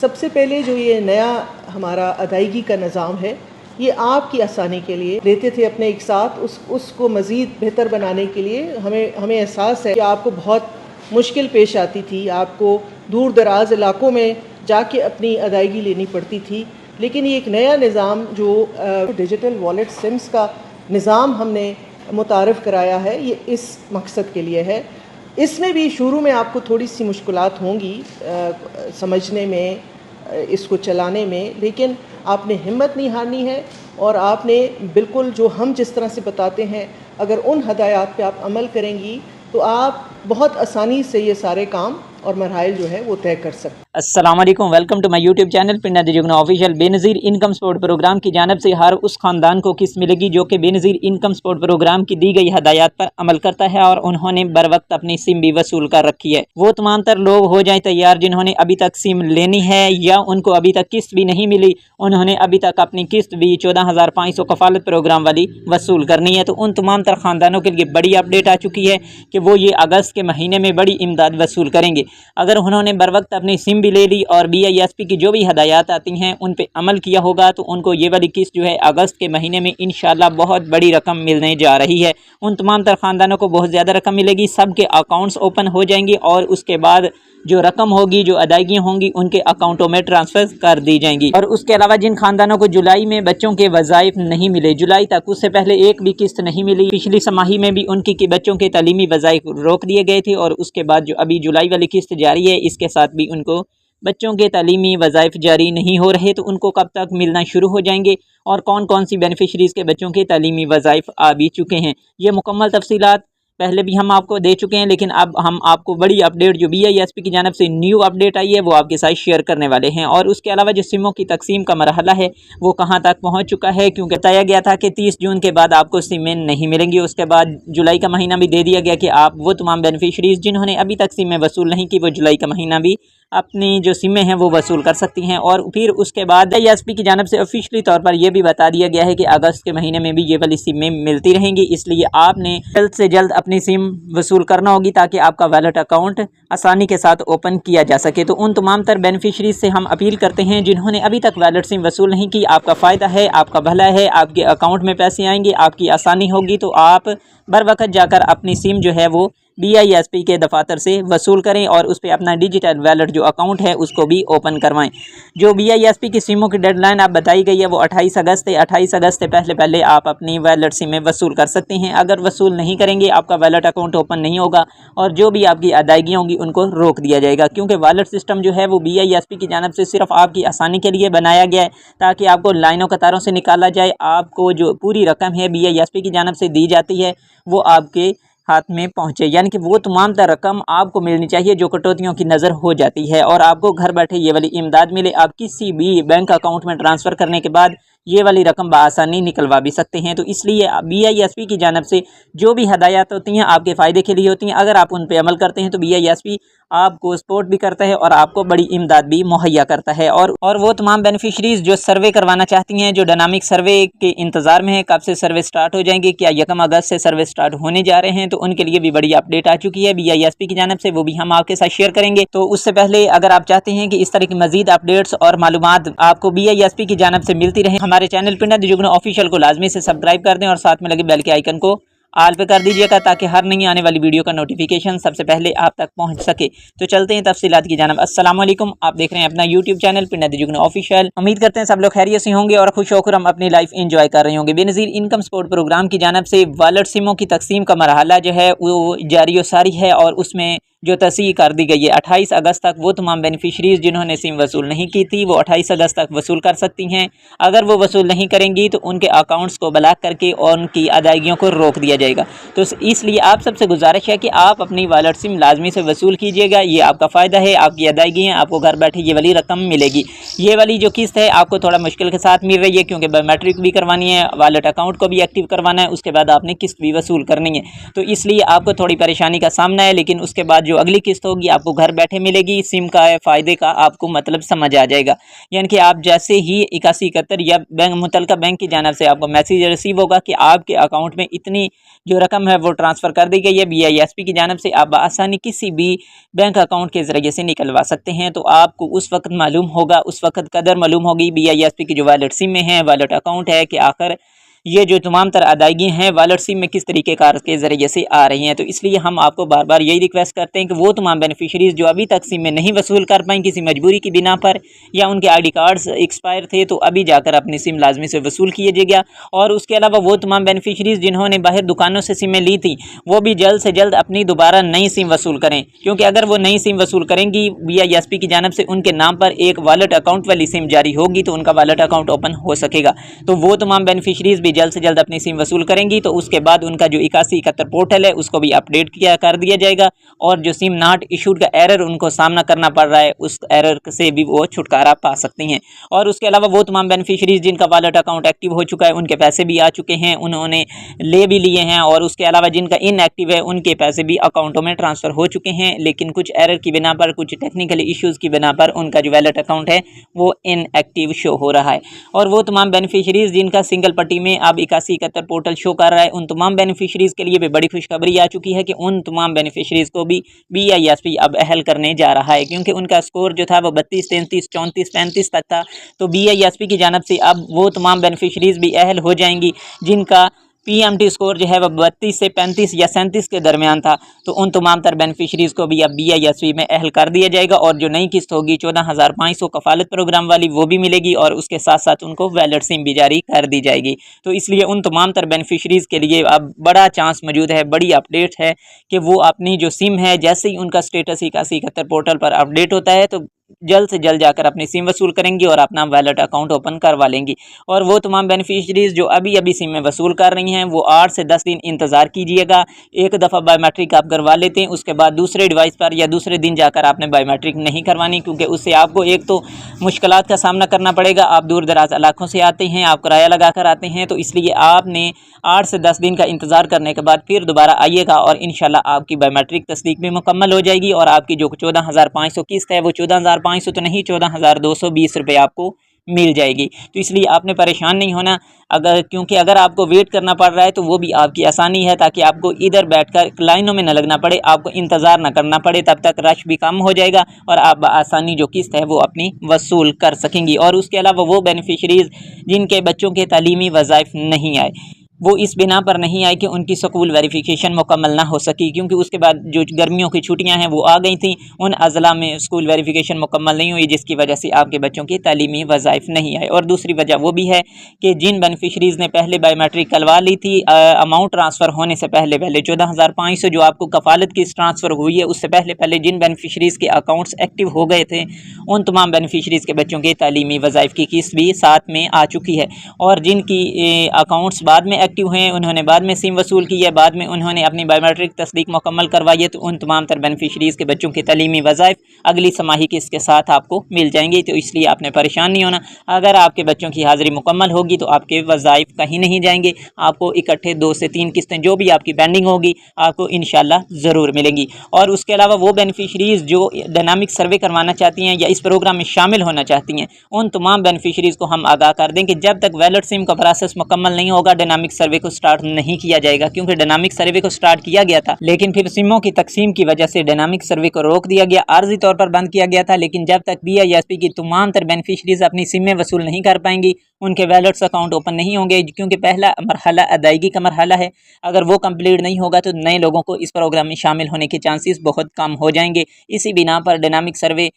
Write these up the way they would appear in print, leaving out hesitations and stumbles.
सबसे पहले जो ये नया हमारा अदायगी का निज़ाम है, ये आपकी आसानी के लिए लेते थे अपने एक साथ उसको मज़ीद बेहतर बनाने के लिए हमें एहसास है कि आपको बहुत मुश्किल पेश आती थी, आपको दूर दराज इलाकों में जाके अपनी अदायगी लेनी पड़ती थी। लेकिन ये एक नया निज़ाम जो डिजिटल वॉलेट सिम्स का निज़ाम हमने मुतारफ़ कराया है, ये इस मकसद के लिए है। इसमें भी शुरू में आपको थोड़ी सी मुश्किलात होंगी समझने में, इसको चलाने में, लेकिन आपने हिम्मत नहीं हारनी है और आपने बिल्कुल जो हम जिस तरह से बताते हैं, अगर उन हदायत पे आप अमल करेंगी तो आप बहुत आसानी से ये सारे काम और मरहाइल जो है वो तय कर सकते हैं। अस्सलाम वालेकुम, welcome to my YouTube channel Pinda the Jugnu official. Benazir income support programme की जानिब से हर उस ख़ानदान को किस्त मिलेगी जो कि बेनज़ीर इनकम सपोर्ट प्रोग्राम की दी गई हदायत पर अमल करता है और उन्होंने बर वक्त अपनी सिम भी वसूल कर रखी है। वो तमाम तर लोग हो जाएं तैयार जिन्होंने अभी तक सिम लेनी है या उनको अभी तक किस्त भी नहीं मिली, उन्होंने अभी तक अपनी किस्त भी 14,500 कफालत प्रोग्राम वाली वसूल करनी है। तो उन तमाम तर ख़ानदानों के लिए बड़ी अपडेट आ चुकी है कि वो ये अगस्त के महीने में बड़ी इमदाद वसूल करेंगे। अगर उन्होंने बर वक्त अपनी सिम भी ले ली और BISP की जो भी हदायत आती हैं उन पे अमल किया होगा तो उनको ये वाली किस्त जो है अगस्त के महीने में इंशाल्लाह बहुत बड़ी रकम मिलने जा रही है। उन तमाम तर ख़ानदानों को बहुत ज़्यादा रकम मिलेगी, सबके अकाउंट्स ओपन हो जाएंगे और उसके बाद जो रकम होगी, जो अदायगियाँ होंगी, उनके अकाउंटों में ट्रांसफ़र कर दी जाएंगी। और उसके अलावा जिन खानदानों को जुलाई में बच्चों के वज़ाइफ नहीं मिले, जुलाई तक उससे पहले एक भी किस्त नहीं मिली, पिछली समाही में भी उनकी कि बच्चों के तालीमी वज़ाइफ रोक दिए गए थे और उसके बाद जो अभी जुलाई वाली किस्त जारी है इसके साथ भी उनको बच्चों के तालीमी वज़ाइफ जारी नहीं हो रहे, तो उनको कब तक मिलना शुरू हो जाएंगे और कौन कौन सी बेनिफिशरीज़ के बच्चों के तालीमी वज़ाइफ आ भी चुके हैं। ये मुकम्मल तफसीलात पहले भी हम आपको दे चुके हैं, लेकिन अब हम आपको बड़ी अपडेट जो BISP की जानिब से न्यू अपडेट आई है वो आपके साथ शेयर करने वाले हैं। और उसके अलावा जो सिमों की तकसीम का मरहला है वो कहां तक पहुंच चुका है, क्योंकि बताया गया था कि 30 जून के बाद आपको सिमें नहीं मिलेंगी। उसके बाद जुलाई का महीना भी दे दिया गया कि आप वो तमाम बेनिफिशरीज़ जिन्होंने अभी तक सिमें वसूल नहीं की वो जुलाई का महीना भी अपनी जो सिमें हैं वो वसूल कर सकती हैं। और फिर उसके बाद BISP की जानिब से ऑफिशियली तौर पर यह भी बता दिया गया है कि अगस्त के महीने में भी ये वाली सिमें मिलती रहेंगी, इसलिए आपने जल्द से जल्द अपनी सिम वसूल करना होगी ताकि आपका वैलेट अकाउंट आसानी के साथ ओपन किया जा सके। तो उन तमाम तर बेनिफिशरीज से हम अपील करते हैं जिन्होंने अभी तक वैलेट सिम वसूल नहीं की, आपका फ़ायदा है, आपका भला है, आपके अकाउंट में पैसे आएंगे, आपकी आसानी होगी, तो आप बर वक्त जाकर अपनी सिम जो है वो BISP के दफातर से वसूल करें और उस पर अपना डिजिटल वैलेट जो अकाउंट है उसको भी ओपन करवाएं। जो BISP की सिमों की डेडलाइन आप बताई गई है वो 28 अगस्त है। 28 अगस्त से पहले आप अपनी वैलेट सिमें वसूल कर सकते हैं। अगर वसूल नहीं करेंगे आपका वैलेट अकाउंट ओपन नहीं होगा और जो भी आपकी अदायगियाँ होंगी उनको रोक दिया जाएगा, क्योंकि वैलेट सिस्टम जो है वो BISP की जानिब से सिर्फ आपकी आसानी के लिए बनाया गया है ताकि आपको लाइनों कतारों से निकाला जाए। आपको जो पूरी रकम है BISP की जानिब से दी जाती है वो आपके हाथ में पहुंचे, यानी कि वो तमाम तर रकम आपको मिलनी चाहिए जो कटौतियों की नज़र हो जाती है और आपको घर बैठे ये वाली इमदाद मिले। आप किसी भी बैंक अकाउंट में ट्रांसफ़र करने के बाद ये वाली रकम बआसानी निकलवा भी सकते हैं। तो इसलिए BISP की जानिब से जो भी हदायत होती हैं आपके फ़ायदे के लिए होती हैं। अगर आप उन पर अमल करते हैं तो BISP आपको सपोर्ट भी करता है और आपको बड़ी इमदाद भी मुहैया करता है। और वो तमाम बेनिफिशरीज़ जो सर्वे करवाना चाहती हैं, जो डायनामिक सर्वे के इंतज़ार में है, कब से सर्वे स्टार्ट हो जाएंगे, क्या 1 अगस्त से सर्वे स्टार्ट होने जा रहे हैं, तो उनके लिए भी बड़ी अपडेट आ चुकी है BISP की जानिब से, वो भी हम आपके साथ शेयर करेंगे। तो उससे पहले अगर आप चाहते हैं कि इस तरह की मजीद अपडेट्स और मालूमात आपको BISP की जानिब से मिलती रहे, हमारे channel Pinda the Jugnu official को लाजमी से सब्सक्राइब कर दें और साथ में लगे बेल के आइकन को आल पे कर दीजिएगा ताकि हर नई आने वाली वीडियो का नोटिफिकेशन सबसे पहले आप तक पहुंच सके। तो चलते हैं तफसीलात की जानिब। अस्सलाम वालेकुम, आप देख रहे हैं अपना YouTube channel Pinda the Jugnu official. उम्मीद करते हैं सब लोग खैरियत से होंगे और खुश होकर हम अपनी लाइफ एंजॉय कर रहे होंगे। बेनज़ीर इनकम सपोर्ट प्रोग्राम की जानिब से वॉलेट सिमों की तकसीम का मरहला जो है वो जारी व सारी है और उसमें जो तस्वीर कर दी गई है 28 अगस्त तक वो तमाम बेनिफिशरीज़ जिन्होंने सिम वसूल नहीं की थी वो 28 अगस्त तक वसूल कर सकती हैं। अगर वो वसूल नहीं करेंगी तो उनके अकाउंट्स को ब्लॉक करके और उनकी अदायगियों को रोक दिया जाएगा। तो इसलिए आप सबसे गुजारिश है कि आप अपनी वॉलेट सिम लाजमी से वसूल कीजिएगा, ये आपका फ़ायदा है, आपकी अदायगी है, आपको घर बैठे ये वाली रकम मिलेगी। ये वाली जो किस्त है आपको थोड़ा मुश्किल के साथ मिल रही है क्योंकि बायोमेट्रिक भी करवानी है, वॉलेट अकाउंट को भी एक्टिव करवाना है, उसके बाद आपने किस्त भी वसूल करनी है, तो इसलिए आपको थोड़ी परेशानी का सामना है। लेकिन उसके बाद जो अगली किस्त होगी आपको घर बैठे मिलेगी। सिम का फ़ायदे का आपको मतलब समझ आ जाएगा। यानी कि आप जैसे ही 8171 या बैंक मुतलका बैंक की जानिब से आपको मैसेज रिसीव होगा कि आपके अकाउंट में इतनी जो रकम है वो ट्रांसफ़र कर दी गई है BISP की जानिब से, आप आसानी किसी भी बैंक अकाउंट के ज़रिए से निकलवा सकते हैं। तो आपको उस वक्त मालूम होगा, उस वक्त कदर मालूम होगी BISP की जो वॉलेट सिम में है, वॉलेट अकाउंट है, कि आखिर ये जो तमाम तर अदायगी हैं वॉलेट सिम में किस तरीके कार के ज़रिए से आ रही हैं। तो इसलिए हम आपको बार बार यही रिक्वेस्ट करते हैं कि वो तमाम बेनिफिशरीज़ जो अभी तक सिम में नहीं वसूल कर पाएँ किसी मजबूरी की बिना पर, या उनके ID कार्ड्स एक्सपायर थे, तो अभी जाकर अपनी सिम लाजमी से वसूल कीजिएगा। और उसके अलावा वो तमाम बेनिफिशरीज़ जिन्होंने बाहर दुकानों से सिमें ली थी, वो भी जल्द से जल्द अपनी दोबारा नई सिम वसूल करें, क्योंकि अगर वो नई सिम वसूल करेंगी BISP की जानिब से उनके नाम पर एक वॉलेट अकाउंट वाली सिम जारी होगी, तो उनका वॉलेट अकाउंट ओपन हो सकेगा। तो वो तमाम बेनिफिशरीज़ भी जल्द से जल्द अपनी सिम वसूल करेंगी, तो उसके बाद उनका जो 8171 पोर्टल है उसको भी अपडेट कर दिया जाएगा, और जो सिम नॉट इशूड का एरर उनको सामना करना पड़ रहा है, उस एरर से भी वो छुटकारा पा सकती हैं। और उसके अलावा वो तमाम बेनिफिशरीज़ जिनका वॉलेट अकाउंट एक्टिव हो चुका है, उनके पैसे भी आ चुके हैं, उन्होंने ले भी लिए हैं, और उसके अलावा जिनका इनएक्टिव है उनके पैसे भी अकाउंटों में ट्रांसफ़र हो चुके हैं, लेकिन कुछ एरर की बिना पर, कुछ टेक्निकल इश्यूज़ की बिना पर उनका जो वॉलेट अकाउंट है वो इनएक्टिव शो हो रहा है। और वो तमाम बेनिफिशरीज़ जिनका सिंगल पट्टी में अब 8171 पोर्टल शो कर रहा है, उन तमाम बेनिफिशरीज़ के लिए भी बड़ी खुशखबरी आ चुकी है कि उन तमाम बेनिफिशरीज़ को भी BISP अब अहल करने जा रहा है, क्योंकि उनका स्कोर जो था वो 32, 33, 34, 35 तक था। तो BISP की जानिब से अब वो तमाम बेनिफिशरीज़ भी अहल हो जाएंगी जिनका PMT स्कोर जो है वह 32 से 35 या 37 के दरमियान था। तो उन तमाम तर बेनिफिशरीज़ को भी अब BISP में अहल कर दिया जाएगा, और जो नई किस्त होगी 14,500 कफालत प्रोग्राम वाली वो भी मिलेगी, और उसके साथ साथ उनको वैलेट सिम भी जारी कर दी जाएगी। तो इसलिए उन तमाम तर बेनिफिशरीज़ के लिए अब बड़ा चांस मौजूद है, बड़ी अपडेट है कि वो अपनी जो सिम है जैसे ही उनका स्टेटस 8171 पोर्टल पर अपडेट होता है तो जल्द से जल्द जाकर अपनी सिम वसूल करेंगी और अपना वैलेट अकाउंट ओपन करवा लेंगी। और वो तमाम बेनिफिशरीज़ जो अभी सिम में वसूल कर रही हैं वो 8 से 10 दिन इंतज़ार कीजिएगा। एक दफ़ा बायोमेट्रिक आप करवा लेते हैं, उसके बाद दूसरे डिवाइस पर या दूसरे दिन जाकर आपने बायोमेट्रिक नहीं करवानी, क्योंकि उससे आपको एक तो मुश्किलात का सामना करना पड़ेगा। आप दूर दराज इलाकों से आते हैं, आप किराया लगा कर आते हैं, तो इसलिए आपने 8 से 10 दिन का इंतज़ार करने के बाद फिर दोबारा आइएगा, और इंशाल्लाह आपकी बायोमेट्रिक तस्दीक भी मुकम्मल हो जाएगी, और आपकी जो 14,500 किस्त है वो 14,500 तो नहीं 14,220 रुपये आपको मिल जाएगी। तो इसलिए आपने परेशान नहीं होना, क्योंकि अगर आपको वेट करना पड़ रहा है तो वो भी आपकी आसानी है, ताकि आपको इधर बैठकर लाइनों में न लगना पड़े, आपको इंतज़ार न करना पड़े, तब तक रश भी कम हो जाएगा और आप आसानी जो किस्त है वो अपनी वसूल कर सकेंगी। और उसके अलावा वो बेनिफिशरीज़ जिनके बच्चों के तालीमी वज़ाइफ नहीं आए, वो इस बिना पर नहीं आई कि उनकी स्कूल वेरिफिकेशन मुकम्मल ना हो सकी, क्योंकि उसके बाद जो गर्मियों की छुट्टियां हैं वो आ गई थी, उन अज़ला में स्कूल वेरिफिकेशन मुकम्मल नहीं हुई, जिसकी वजह से आपके बच्चों की तालीमी वज़ाइफ नहीं आए। और दूसरी वजह वो भी है कि जिन बेनिफिशरीज़ ने पहले बायोमेट्रिक करवा ली थी अमाउंट ट्रांसफ़र होने से पहले 14,500 जो आपको कफालत की ट्रांसफ़र हुई है, उससे पहले जिन बेनिफिशरीज़ के अकाउंट्स एक्टिव हो गए थे, उन तमाम बेनिफिशरीज़ के बच्चों की तालीमी वज़ाइफ की किस्त भी साथ में आ चुकी है। और जिनकी अकाउंट्स बाद में एक्टिव हैं, उन्होंने बाद में सिम वसूल की है, बाद में उन्होंने अपनी बायोमेट्रिक तस्दीक मुकम्मल करवाई है, तो उन तमाम तर बेनिफिशरीज़ के बच्चों की तालीमी वज़ाइफ अगली समाही किस्त के साथ आपको मिल जाएंगे। तो इसलिए आपने परेशान नहीं होना। अगर आपके बच्चों की हाज़िरी मुकम्मल होगी तो आपके वज़ाइफ कहीं नहीं जाएंगे, आपको इकट्ठे 2 से 3 किस्तें जो भी आपकी पेंडिंग होगी आपको इंशाल्लाह ज़रूर मिलेंगी। और उसके अलावा वो बेनिफिशरीज़ जो डायनामिक सर्वे करवाना चाहती हैं या इस प्रोग्राम में शामिल होना चाहती हैं, उन तमाम बेनिफिशरीज़ को हम आगाह कर दें कि जब तक वैलिड सिम का प्रोसेस मुकम्मल नहीं होगा डायनामिक सर्वे को स्टार्ट नहीं किया जाएगा, क्योंकि डायनामिक सर्वे को स्टार्ट किया गया था, लेकिन फिर सिमों की तकसीम की वजह से डायनामिक सर्वे को रोक दिया गया, आर्जी तौर पर बंद किया गया था। लेकिन जब तक BISP की तमाम तर बेनिफिशरीज़ अपनी सिमें वसूल नहीं कर पाएंगी, उनके वैलेट्स अकाउंट ओपन नहीं होंगे, क्योंकि पहला मरहला अदायगी का मरहला है, अगर वो कंप्लीट नहीं होगा तो नए लोगों को इस प्रोग्राम में शामिल होने के चांसेस बहुत कम हो जाएंगे। इसी बिना पर डायनामिक सर्वे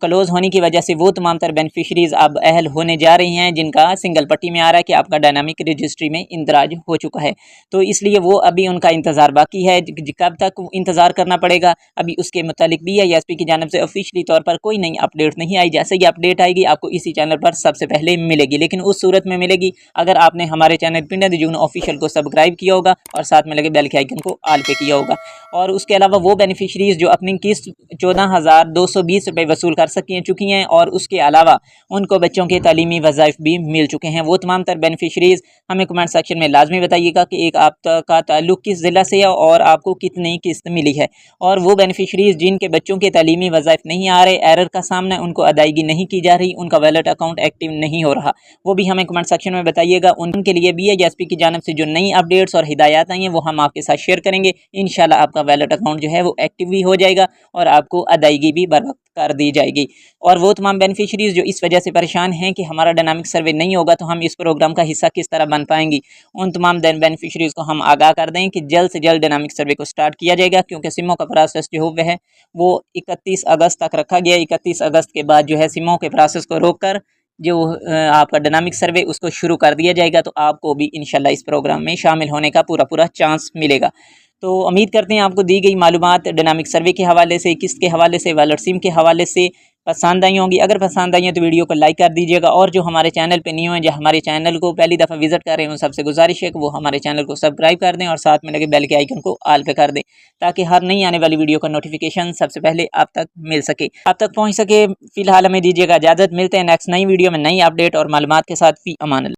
क्लोज़ होने की वजह से वो तमाम तर बेनिफिशरीज़ अब अहल होने जा रही हैं जिनका सिंगल पट्टी में आ रहा है कि आपका डायनामिक रजिस्ट्री में इंदराज हो चुका है। तो इसलिए वो अभी उनका इंतज़ार बाकी है। कब तक इंतज़ार करना पड़ेगा, अभी उसके मुतालिक BISP की जानिब से ऑफिशियली तौर पर कोई नई अपडेट नहीं आई। जैसे ही अपडेट आएगी आपको इसी चैनल पर सबसे पहले मिलेगी, लेकिन उस सूरत में मिलेगी अगर आपने हमारे channel Pinda the Jugnu official को सब्सक्राइब किया होगा और साथ में लगे बेल के आइकन को ऑल पे किया होगा। और उसके अलावा वो बेनिफिशरीज़ जो अपनी किस्त 14,220 रुपये वसूल वसूल कर चुकी हैं और उसके अलावा उनको बच्चों के तालीमी वज़ाइफ भी मिल चुके हैं। वो तमाम तर बेनिफिशरीज़ हमें कमेंट सेक्शन में लाजमी बताइएगा कि एक आपका ताल्लुक़ किस ज़िला से है और आपको कितनी किस्त मिली है। और वो बेनिफिशरीज़ जिनके बच्चों के तालीमी वज़ाइफ नहीं आ रहे, एरर का सामना, उनको अदायगी नहीं की जा रही, उनका वैलेट अकाउंट एक्टिव नहीं हो रहा, वो भी हमें कमेंट सेक्शन में बताइएगा। उनके लिए BISP की जानिब से जो नई अपडेट्स और हिदायत आई हैं वो हम आपके साथ शेयर करेंगे। इंशाल्लाह आपका वैलेट अकाउंट जो है वो एक्टिव भी हो जाएगा और आपको अदायगी भी बर वक्त कर दी जाएगी। और वो तमाम बेनिफिशरीज़ जो इस वजह से परेशान हैं कि हमारा डायनामिक सर्वे नहीं होगा तो हम इस प्रोग्राम का हिस्सा किस तरह बन पाएंगी, उन तमाम बेनिफिशरीज़ को हम आगाह कर दें कि जल्द से जल्द डायनामिक सर्वे को स्टार्ट किया जाएगा, क्योंकि सिमों का प्रोसेस जो है वो 31 अगस्त तक रखा गया। 31 अगस्त के बाद जो है सिमों के प्रोसेस को रोक कर जो आपका डायनामिक सर्वे उसको शुरू कर दिया जाएगा, तो आपको भी इंशाल्लाह इस प्रोग्राम में शामिल होने का पूरा चांस मिलेगा। तो उम्मीद करते हैं आपको दी गई मालूमात डायनामिक सर्वे के हवाले से, किस्त के हवाले से, वैलेट सिम के हवाले से पसंद आई होंगी। अगर पसंद आई है तो वीडियो को लाइक कर दीजिएगा, और जो हमारे चैनल पे न्यू हैं, जो हमारे चैनल को पहली दफ़ा विजिट कर रहे हैं, उन सबसे गुजारिश है कि वो हमारे चैनल को सब्सक्राइब कर दें और साथ में लगे बेल के आइकन को ऑल पे कर दें, ताकि हर नई आने वाली वीडियो का नोटिफिकेशन सबसे पहले आप तक मिल सके, आप तक पहुँच सके। फिलहाल हमें दीजिएगा इजाज़त, मिलते हैं नेक्स्ट नई वीडियो में नई अपडेट और मालूमात के साथ। फी अमान।